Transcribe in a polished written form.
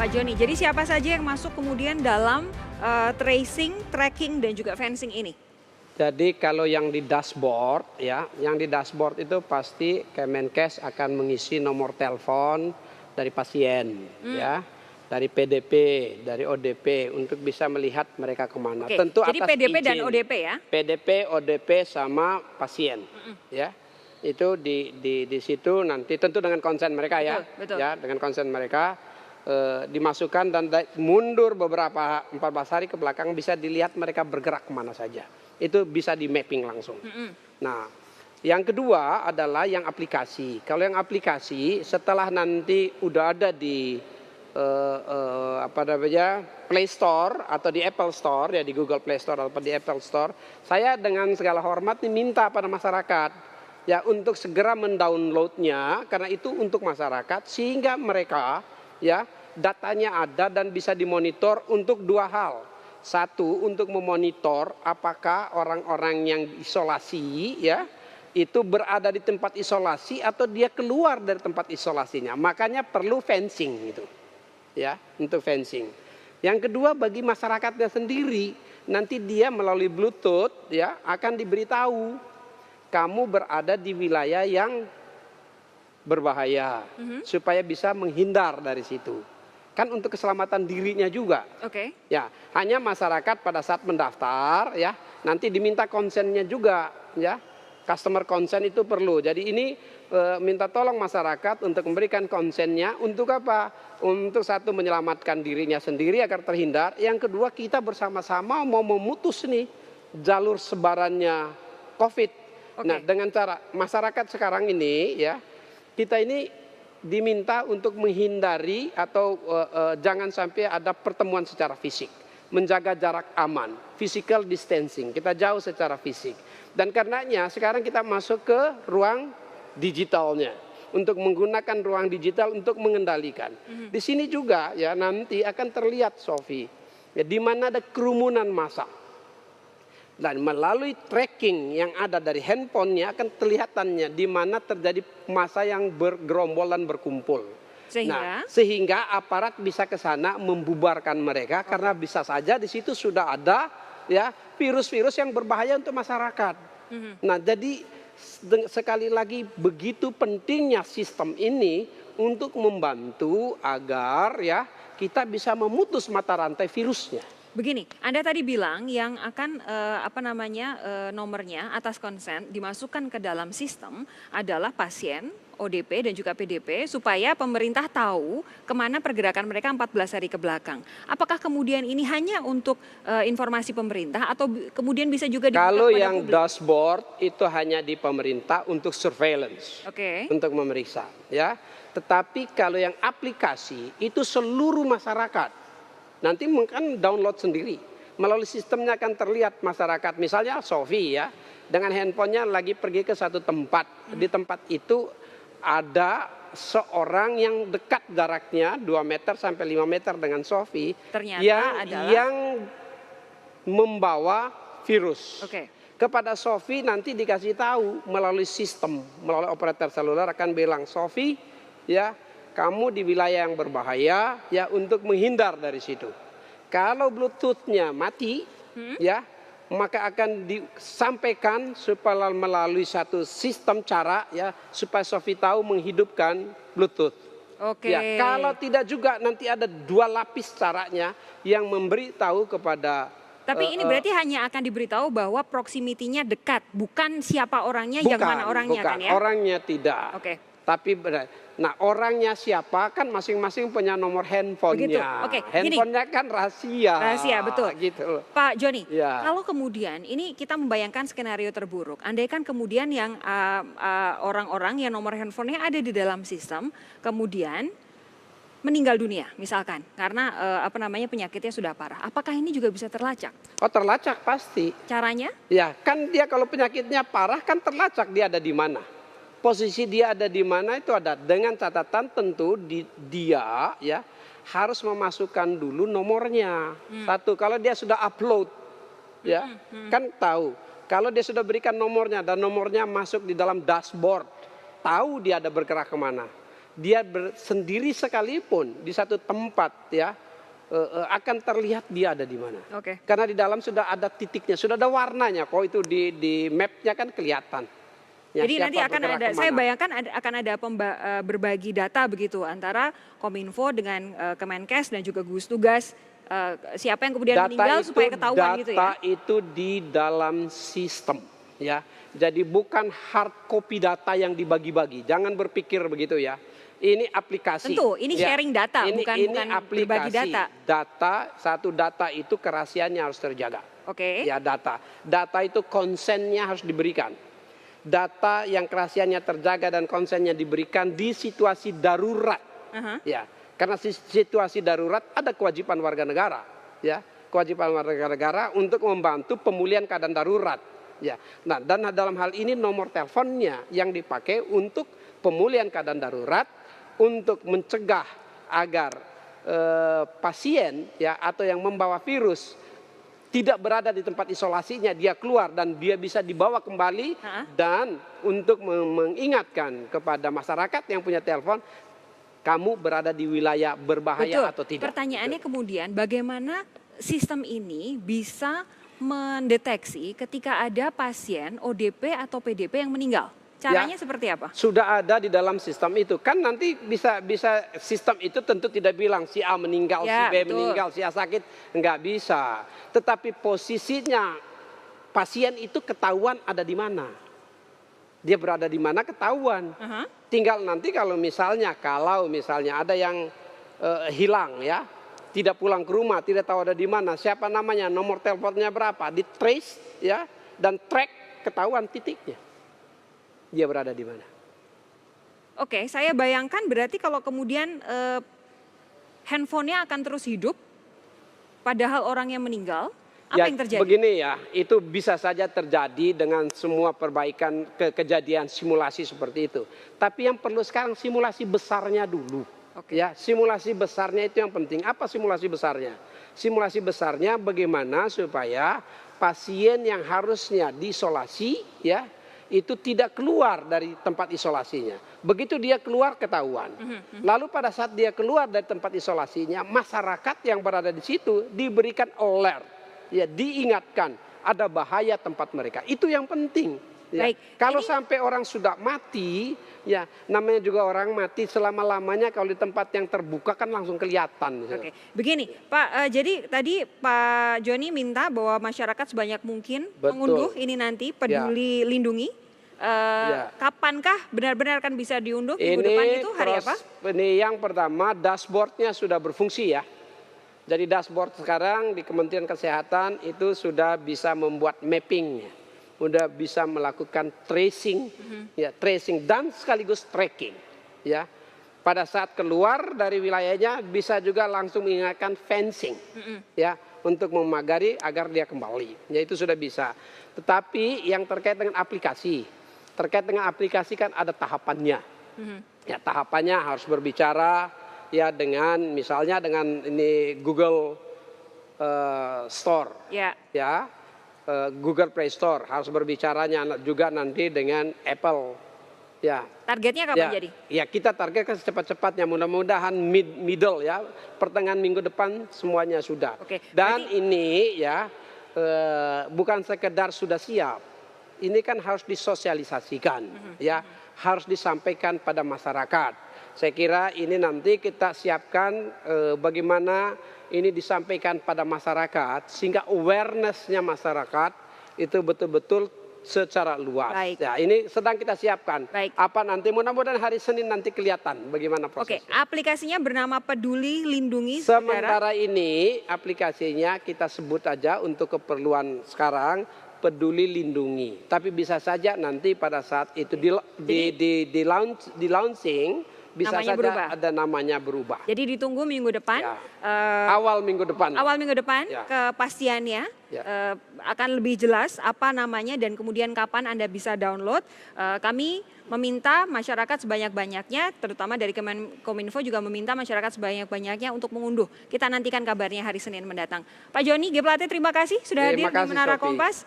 Pak Joni, jadi siapa saja yang masuk kemudian dalam tracing, tracking, dan juga fencing ini? Jadi kalau yang di dashboard ya, yang di dashboard itu pasti Kemenkes akan mengisi nomor telepon dari pasien ya, dari PDP, dari ODP untuk bisa melihat mereka kemana. Oke, Tentu jadi atas PDP dan izin. ODP ya? PDP, ODP sama pasien ya. Itu di situ nanti tentu dengan konsen mereka ya. Betul. Ya, dengan konsen mereka dimasukkan dan mundur beberapa 14 hari ke belakang bisa dilihat mereka bergerak kemana saja. Itu bisa di mapping langsung. Nah, yang kedua adalah yang aplikasi. Kalau yang aplikasi setelah nanti udah ada di Play Store atau di Apple Store ya, di Google Play Store atau di Apple Store, saya dengan segala hormat minta pada masyarakat ya untuk segera mendownloadnya karena itu untuk masyarakat sehingga mereka ya datanya ada dan bisa dimonitor untuk dua hal. Satu, untuk memonitor apakah orang-orang yang isolasi ya itu berada di tempat isolasi atau dia keluar dari tempat isolasinya. Makanya perlu fencing itu. Ya, untuk fencing. Yang kedua bagi masyarakatnya sendiri, nanti dia melalui Bluetooth ya akan diberitahu kamu berada di wilayah yang berbahaya supaya bisa menghindar dari situ. Kan untuk keselamatan dirinya juga. Oke. Ya, hanya masyarakat pada saat mendaftar ya, nanti diminta konsennya juga ya. Customer consent itu perlu. Jadi ini minta tolong masyarakat untuk memberikan konsennya untuk apa? Untuk satu menyelamatkan dirinya sendiri agar terhindar. Yang kedua kita bersama-sama mau memutus nih jalur sebarannya COVID. Nah, dengan cara masyarakat sekarang ini ya, kita ini diminta untuk menghindari atau jangan sampai ada pertemuan secara fisik, menjaga jarak aman, physical distancing, kita jauh secara fisik. Dan karenanya sekarang kita masuk ke ruang digitalnya untuk menggunakan ruang digital untuk mengendalikan. Di sini juga ya nanti akan terlihat Sofi, ya, di mana ada kerumunan massa. Dan melalui tracking yang ada dari handphonenya akan kelihatannya di mana terjadi massa yang bergerombolan berkumpul. Sehingga aparat bisa ke sana membubarkan mereka karena bisa saja di situ sudah ada ya virus-virus yang berbahaya untuk masyarakat. Nah, jadi sekali lagi begitu pentingnya sistem ini untuk membantu agar ya kita bisa memutus mata rantai virusnya. Begini, Anda tadi bilang yang akan nomornya atas konsen dimasukkan ke dalam sistem adalah pasien, ODP dan juga PDP supaya pemerintah tahu kemana pergerakan mereka 14 hari ke belakang. Apakah kemudian ini hanya untuk informasi pemerintah atau kemudian bisa juga dibuka kalau kepada yang publik? Dashboard itu hanya di pemerintah untuk surveillance, untuk memeriksa, ya. Tetapi kalau yang aplikasi itu seluruh masyarakat. Nanti mungkin download sendiri. Melalui sistemnya akan terlihat masyarakat. Misalnya Sofi ya, dengan handphonenya lagi pergi ke satu tempat. Di tempat itu ada seorang yang dekat jaraknya 2 meter sampai 5 meter dengan Sofi. Ternyata yang membawa virus. Kepada Sofi nanti dikasih tahu melalui sistem, melalui operator seluler akan bilang, Sofi ya, kamu di wilayah yang berbahaya ya untuk menghindar dari situ. Kalau Bluetooth-nya mati ya, maka akan disampaikan supaya melalui satu sistem cara ya supaya Sofi tahu menghidupkan Bluetooth. Ya, kalau tidak juga nanti ada 2 lapis caranya yang memberitahu kepada. Tapi ini berarti hanya akan diberitahu bahwa proximity-nya dekat, bukan siapa orangnya, yang mana orangnya kan ya? Orangnya tidak. Tapi nah orangnya siapa kan masing-masing punya nomor handphonenya. Handphonenya kan rahasia. Rahasia, betul. Gitu. Pak Joni, kalau kemudian ini kita membayangkan skenario terburuk. Andai kan kemudian yang orang-orang yang nomor handphonenya ada di dalam sistem, kemudian meninggal dunia misalkan karena penyakitnya sudah parah. Apakah ini juga bisa terlacak? Oh, terlacak pasti. Caranya? Ya, kan dia kalau penyakitnya parah kan terlacak dia ada di mana. Posisi dia ada di mana itu ada dengan catatan tentu dia ya harus memasukkan dulu nomornya. Satu, kalau dia sudah upload ya kan tahu. Kalau dia sudah berikan nomornya dan nomornya masuk di dalam dashboard, tahu dia ada bergerak kemana. dia sendiri sekalipun di satu tempat ya, akan terlihat dia ada di mana. Oke. Karena di dalam sudah ada titiknya, sudah ada warnanya. Kok itu di mapnya kan kelihatan. Ya, Jadi nanti siapa akan bergerak ada, kemana. saya bayangkan akan ada berbagi data begitu antara Kominfo dengan Kemenkes dan juga gugus tugas, siapa yang kemudian meninggal supaya ketahuan gitu ya. Data itu di dalam sistem ya. Jadi bukan hard copy data yang dibagi-bagi. Jangan berpikir begitu ya. Ini aplikasi. Tentu, ini ya. sharing data, bukan aplikasi. berbagi data. Satu data itu kerahasiaannya harus terjaga. Oke. Ya, data. Data itu konsennya harus diberikan. Data yang kerahasiaannya terjaga dan konsennya diberikan di situasi darurat. Ya, karena situasi darurat ada kewajiban warga negara, ya, kewajiban warga negara untuk membantu pemulihan keadaan darurat, ya. Nah, dan dalam hal ini nomor teleponnya yang dipakai untuk pemulihan keadaan darurat untuk mencegah agar pasien ya atau yang membawa virus tidak berada di tempat isolasinya, dia keluar dan dia bisa dibawa kembali. Dan untuk mengingatkan kepada masyarakat yang punya telepon, kamu berada di wilayah berbahaya atau tidak. Pertanyaannya kemudian bagaimana sistem ini bisa mendeteksi ketika ada pasien ODP atau PDP yang meninggal? Caranya seperti apa? Sudah ada di dalam sistem itu. Kan nanti bisa sistem itu tentu tidak bilang si A meninggal, si B meninggal, si A sakit. Enggak bisa. Tetapi posisinya pasien itu ketahuan ada di mana. Dia berada di mana ketahuan. Tinggal nanti kalau misalnya ada yang hilang ya, tidak pulang ke rumah, tidak tahu ada di mana, siapa namanya, nomor teleponnya berapa, di trace ya, dan track ketahuan titiknya. Dia berada di mana. Oke, saya bayangkan berarti kalau kemudian handphonenya akan terus hidup, padahal orangnya meninggal, apa yang terjadi? Begini ya, itu bisa saja terjadi dengan semua perbaikan kejadian simulasi seperti itu. Tapi yang perlu sekarang simulasi besarnya dulu. Ya, simulasi besarnya itu yang penting. Apa simulasi besarnya? Simulasi besarnya bagaimana supaya pasien yang harusnya diisolasi ya, itu tidak keluar dari tempat isolasinya. Begitu dia keluar ketahuan. Lalu pada saat dia keluar dari tempat isolasinya, masyarakat yang berada di situ diberikan alert, ya, diingatkan ada bahaya tempat mereka. Itu yang penting. Ya. Kalau sampai orang sudah mati, ya namanya juga orang mati selama-lamanya kalau di tempat yang terbuka kan langsung kelihatan. Oke, begini Pak, jadi tadi Pak Joni minta bahwa masyarakat sebanyak mungkin mengunduh ini nanti Peduli Lindungi. Kapankah benar-benar akan bisa diunduh minggu depan itu hari apa? Ini yang pertama, dashboardnya sudah berfungsi ya. Jadi dashboard sekarang di Kementerian Kesehatan itu sudah bisa membuat mappingnya. Sudah bisa melakukan tracing, ya, tracing dan sekaligus tracking, ya. Pada saat keluar dari wilayahnya bisa juga langsung mengingatkan fencing, ya, untuk memagari agar dia kembali. Ya itu sudah bisa. Tetapi yang terkait dengan aplikasi kan ada tahapannya. Ya tahapannya harus berbicara ya dengan misalnya dengan ini Google Store, ya. Google Play Store harus berbicaranya juga nanti dengan Apple, ya. Targetnya kapan jadi? Ya kita targetkan secepat-cepatnya, mudah-mudahan middle ya, pertengahan minggu depan semuanya sudah. Dan ini ya bukan sekedar sudah siap, ini kan harus disosialisasikan, ya, harus disampaikan pada masyarakat. Saya kira ini nanti kita siapkan bagaimana ini disampaikan pada masyarakat sehingga awareness-nya masyarakat itu betul-betul secara luas. Ya, ini sedang kita siapkan. Apa nanti mudah-mudahan hari Senin nanti kelihatan bagaimana prosesnya. Aplikasinya bernama Peduli Lindungi. Sementara ini aplikasinya kita sebut aja untuk keperluan sekarang Peduli Lindungi. Tapi bisa saja nanti pada saat itu di launching bisa namanya saja berubah. Ada namanya berubah. Jadi ditunggu minggu depan. Awal minggu depan. Awal minggu depan kepastiannya akan lebih jelas apa namanya dan kemudian kapan Anda bisa download. Kami meminta masyarakat sebanyak-banyaknya, terutama dari Kominfo juga meminta masyarakat sebanyak-banyaknya untuk mengunduh. Kita nantikan kabarnya hari Senin mendatang. Pak Joni G. Plate, terima kasih sudah hadir di Menara Kompas.